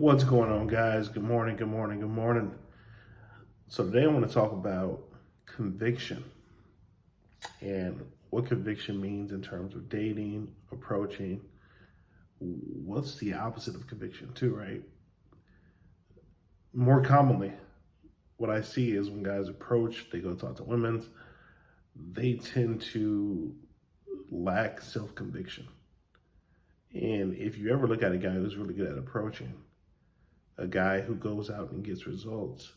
What's going on, guys? Good morning, good morning, good morning. So today I want to talk about conviction and what conviction means in terms of dating, approaching. What's the opposite of conviction too, right? More commonly, what I see is when guys approach, they go talk to women, they tend to lack self-conviction. And if you ever look at a guy who's really good at approaching, a guy who goes out and gets results,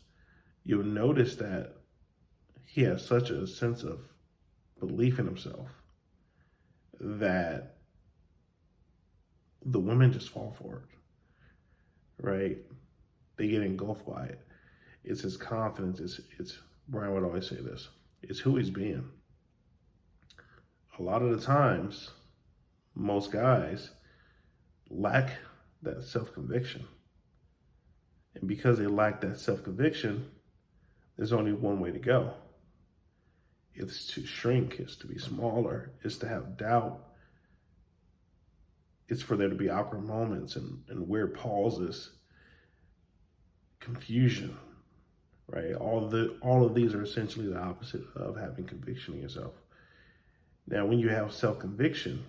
you'll notice that he has such a sense of belief in himself that the women just fall for it, right? They get engulfed by it. It's his confidence. It's Brian would always say this. It's who he's being. A lot of the times, most guys lack that self-conviction. And because they lack that self-conviction, there's only one way to go. It's to shrink, it's to be smaller, it's to have doubt. It's for there to be awkward moments and weird pauses, confusion, right? All of these are essentially the opposite of having conviction in yourself. Now, when you have self-conviction,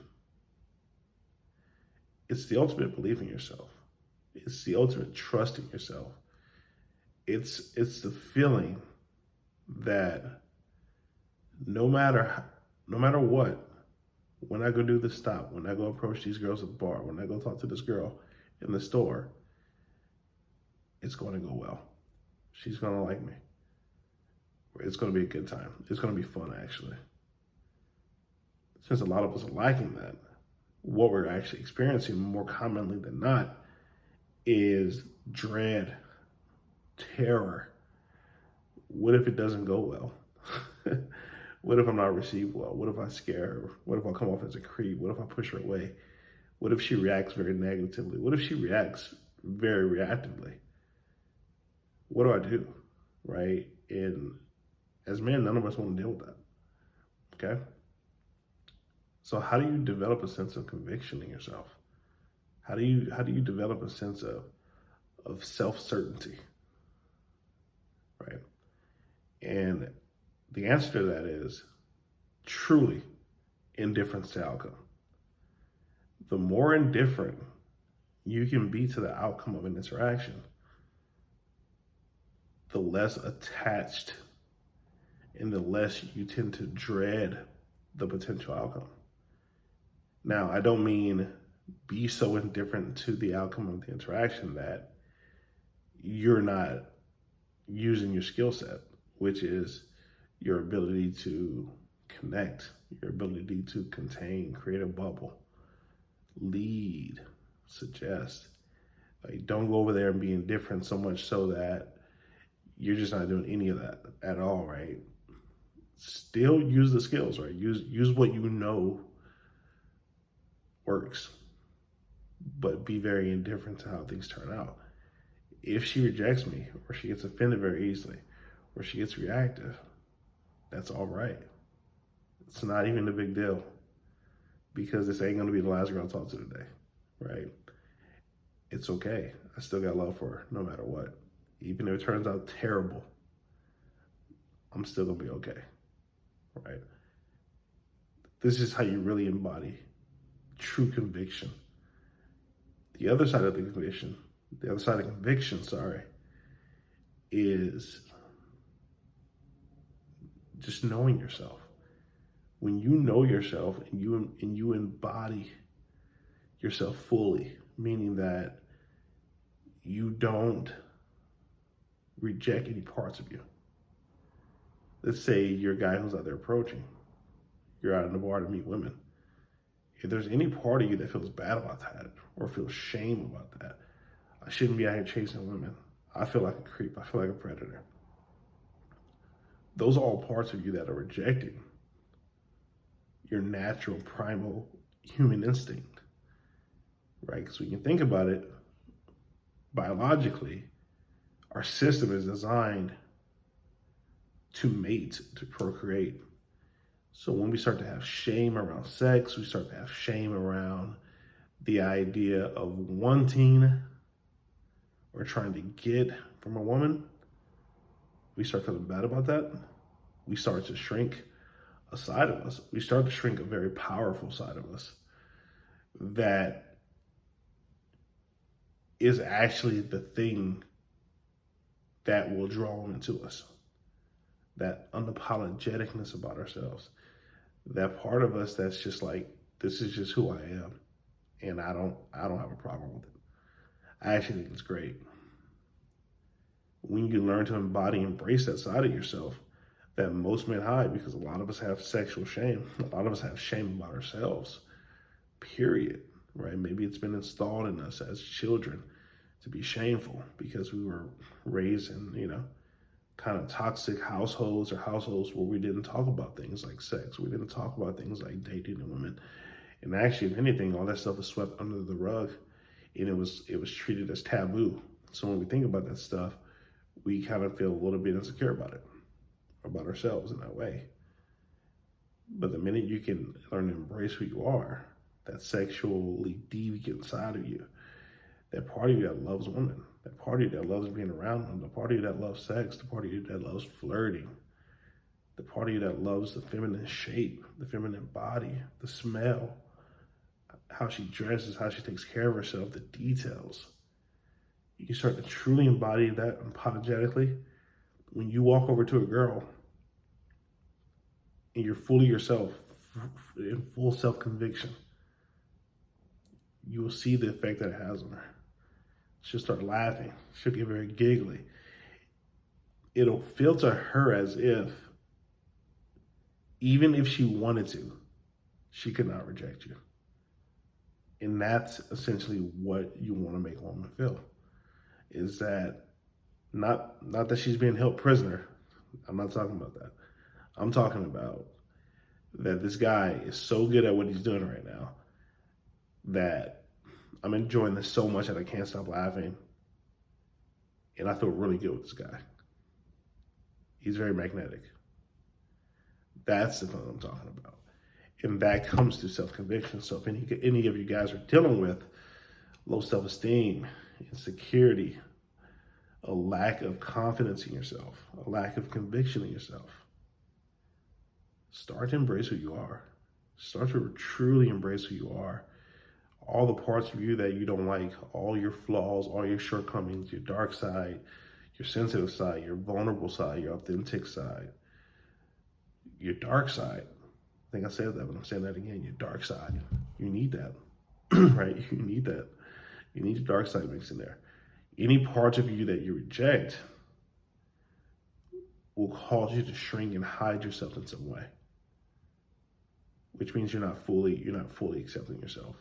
it's the ultimate belief in yourself. It's the ultimate trust in yourself. It's the feeling that no matter what, when I go do this stop, when I go approach these girls at the bar, when I go talk to this girl in the store, it's going to go well. She's going to like me. It's going to be a good time. It's going to be fun, actually. Since a lot of us are lacking that, what we're actually experiencing more commonly than not is dread, terror. What if it doesn't go well? What if I'm not received well? What if I scare her? What if I come off as a creep? What if I push her away? What if she reacts very negatively? What if she reacts very reactively? What do I do, right? And as men, none of us want to deal with that, okay? So how do you develop a sense of conviction in yourself? How do you develop a sense of self-certainty, right? And the answer to that is truly indifference to outcome. The more indifferent you can be to the outcome of an interaction, the less attached and the less you tend to dread the potential outcome. Now, I don't mean be so indifferent to the outcome of the interaction that you're not using your skill set, which is your ability to connect, your ability to contain, create a bubble, lead, suggest. Like, don't go over there and be indifferent so much so that you're just not doing any of that at all, right? Still use the skills, right? Use what you know works, but be very indifferent to how things turn out. If she rejects me, or she gets offended very easily, or she gets reactive, that's all right. It's not even a big deal, because this ain't gonna be the last girl I talk to today, right? It's okay. I still got love for her no matter what. Even if it turns out terrible, I'm still gonna be okay, right? This is how you really embody true conviction. The other side of conviction, is just knowing yourself. When you know yourself and you embody yourself fully, meaning that you don't reject any parts of you. Let's say you're a guy who's out there approaching. You're out in the bar to meet women. If there's any part of you that feels bad about that or feels shame about that, I shouldn't be out here chasing women. I feel like a creep. I feel like a predator. Those are all parts of you that are rejecting your natural, primal human instinct, right? Because when you think about it, biologically, our system is designed to mate, to procreate. So when we start to have shame around sex, we start to have shame around the idea of wanting or trying to get from a woman, we start feeling bad about that. We start to shrink a side of us. We start to shrink a very powerful side of us that is actually the thing that will draw them into us. That unapologeticness about ourselves. That part of us that's just like, this is just who I am. And I don't have a problem with it. I actually think it's great. When you learn to embody, embrace that side of yourself that most men hide, because a lot of us have sexual shame. A lot of us have shame about ourselves, period, right? Maybe it's been installed in us as children to be shameful because we were raised in, kind of toxic households, or households where we didn't talk about things like sex. We didn't talk about things like dating and women. And actually, if anything, all that stuff was swept under the rug, and it was treated as taboo. So when we think about that stuff, we kind of feel a little bit insecure about it, about ourselves in that way. But the minute you can learn to embrace who you are, that sexually deviant side of you, that part of you that loves women, that part of you that loves being around them, the part of you that loves sex, the part of you that loves flirting, the part of you that loves the feminine shape, the feminine body, the smell, how she dresses, how she takes care of herself, the details. You start to truly embody that unapologetically. When you walk over to a girl and you're fully yourself, in full self-conviction, you will see the effect that it has on her. She'll start laughing. She'll get very giggly. It'll feel to her as if, even if she wanted to, she could not reject you. And that's essentially what you want to make a woman feel. Is that not that she's being held prisoner. I'm not talking about that. I'm talking about that this guy is so good at what he's doing right now that I'm enjoying this so much that I can't stop laughing. And I feel really good with this guy. He's very magnetic. That's the thing I'm talking about. And that comes to self-conviction. So if any of you guys are dealing with low self-esteem, insecurity, a lack of confidence in yourself, a lack of conviction in yourself, start to embrace who you are. Start to truly embrace who you are. All the parts of you that you don't like, all your flaws, all your shortcomings, your dark side, your sensitive side, your vulnerable side, your authentic side, your dark side. I think I said that, but I'm saying that again, your dark side. You need that, right? You need that. You need your dark side mixed in there. Any parts of you that you reject will cause you to shrink and hide yourself in some way, which means you're not fully accepting yourself.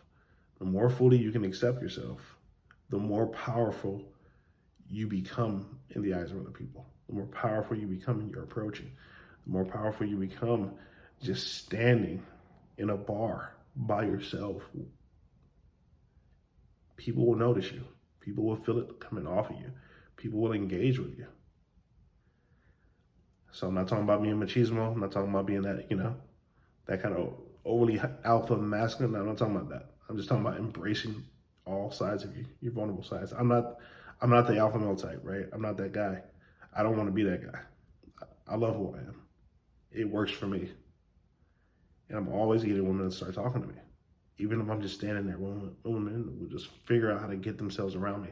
The more fully you can accept yourself, the more powerful you become in the eyes of other people. The more powerful you become in your approaching. The more powerful you become just standing in a bar by yourself. People will notice you. People will feel it coming off of you. People will engage with you. So I'm not talking about being machismo. I'm not talking about being that, that kind of overly alpha masculine. No, I'm not talking about that. I'm just talking about embracing all sides of you, your vulnerable sides. I'm not the alpha male type, right? I'm not that guy. I don't want to be that guy. I love who I am. It works for me. And I'm always getting women to start talking to me. Even if I'm just standing there, women will just figure out how to get themselves around me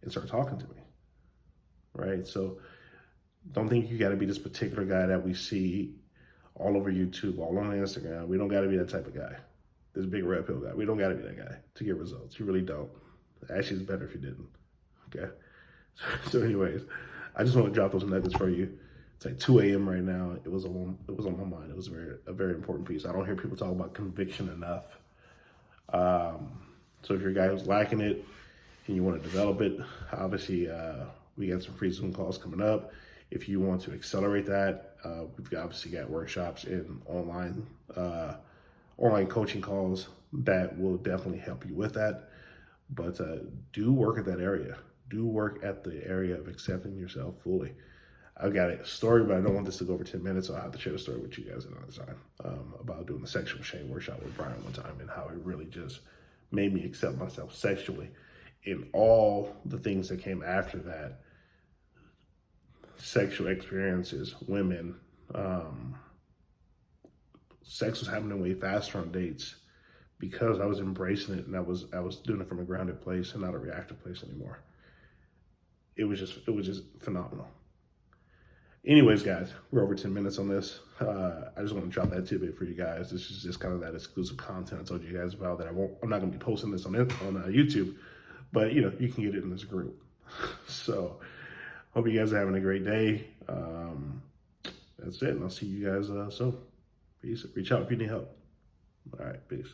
and start talking to me, right? So don't think you got to be this particular guy that we see all over YouTube, all on Instagram. We don't got to be that type of guy. This big red pill guy. We don't got to be that guy to get results. You really don't. Actually, it's better if you didn't, okay? So anyways, I just want to drop those nuggets for you. It's like 2 a.m. right now. It was on my mind. It was a very important piece. I don't hear people talk about conviction enough. So if you're a guy who's lacking it and you want to develop it, obviously we got some free Zoom calls coming up. If you want to accelerate that, we've obviously got workshops and online coaching calls that will definitely help you with that. But do work at that area. Do work at the area of accepting yourself fully. I've got a story, but I don't want this to go over 10 minutes, so I'll have to share the story with you guys another time about doing the sexual shame workshop with Brian one time and how it really just made me accept myself sexually in all the things that came after that, sexual experiences, women, sex was happening way faster on dates because I was embracing it and I was doing it from a grounded place and not a reactive place anymore. It was just phenomenal. Anyways, guys, we're over 10 minutes on this. I just want to drop that tidbit for you guys. This is just kind of that exclusive content I told you guys about that I'm not going to be posting this on YouTube, but you can get it in this group. So hope you guys are having a great day. That's it. And I'll see you guys soon. Peace. Reach out if you need help. All right. Peace.